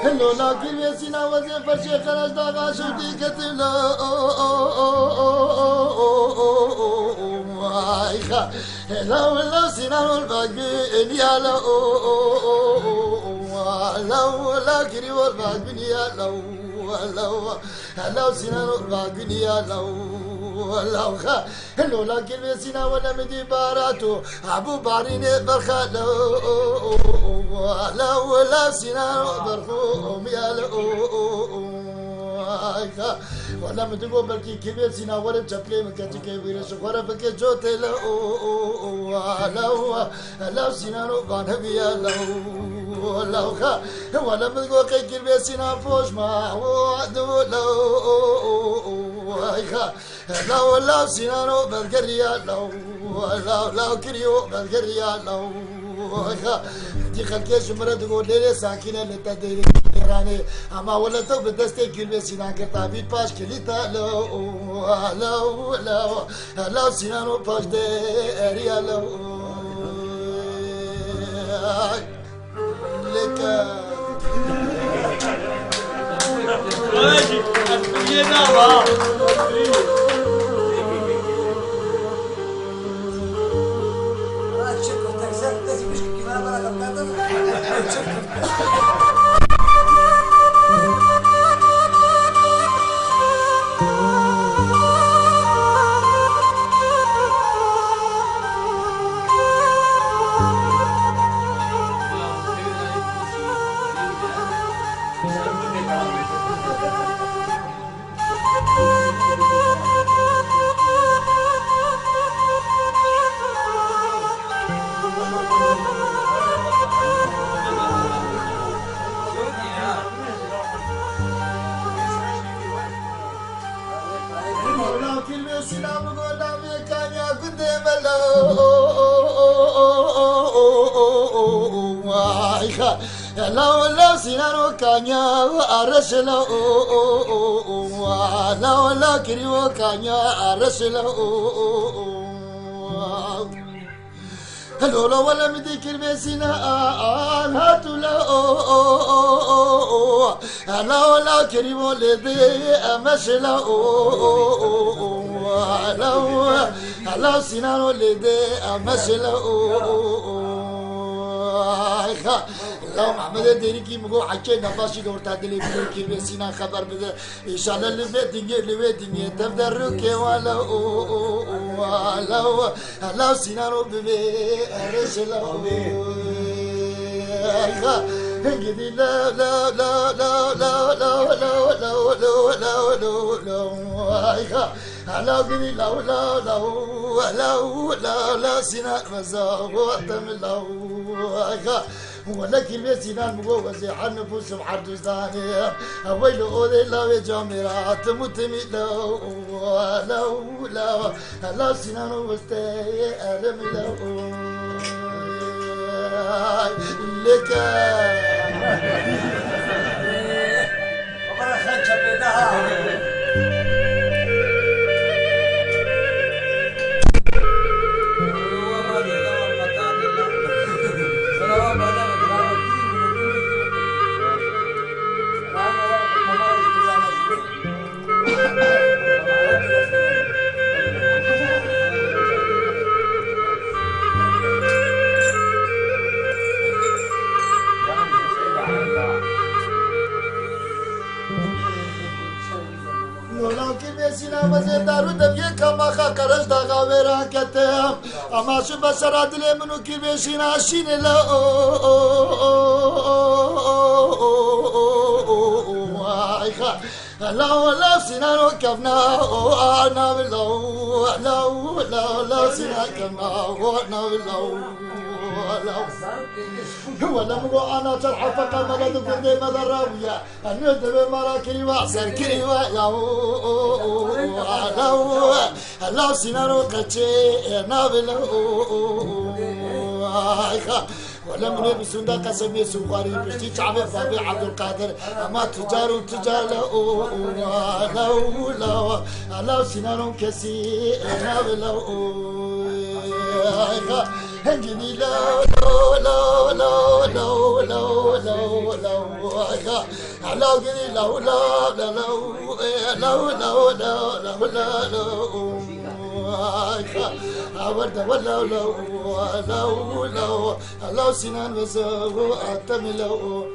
هلو لكن يا سينا وزن فرشي خرج داغا شوتي كتلا هلو سينا الباقين يا لو لكن والباقين يا هلو سينا الباقين يا هلو لكن يا سينا ولا مدي باراتو ابو بارين برخا لا سينا برخوم يا ولا مدقو بلكي كبير سينا ولا بشبلي مكاتي كبير شكورا بكي جوتي لا سينا بانهبي يا ولا مدقو كي كبير سينا فوش ما وعدو لا سينا برقريا لا كريو برقريا دي خلكيش مرة تقول لي ساكنة لتدري راني أما ولا تو بدستي كلمة سينا كتابي باش كليتا لا سينا باش داريا لك لا سينارو كانيا أرسلو لا كريو كانيا أرسلو هلو ولا مدي كلمة سينا هاتو لا كريمو لدي أمشلو لا سينارو لدي أمشلو لو محمد ديريكي مقو حكي نفاشي دور تعدلي بلوكي بسينا خبر بده إن شاء الله اللي في تبدأ الركي ولو سينا رو ببي أرسلو هنجدي لا لا قدي لا سينا مزاق وقتم ولكن يسينا المغوزي عن نفوس محرد زاني ويل أولي لا جامرات متمي لا سينا وستي ألم لك وقال خان شبيتها دارو دبيه كما خاكرش دغا ورا كتم اما شو بشرات لي منو كي بيشينا شين لا لا سينا كفنا انا لا سينا كفنا وانا هو لما انا ترحى فقط مدد كردي مدراوية الندب مراكري وعسر كري لو سينارو قتشي نابلو ولا من يبسون دا قسم يسوقاري بشتي تعمي بابي عبد القادر أما تجار لو سنانهم كسي لو هنجني لو عورد لو سنان وزو أتم لو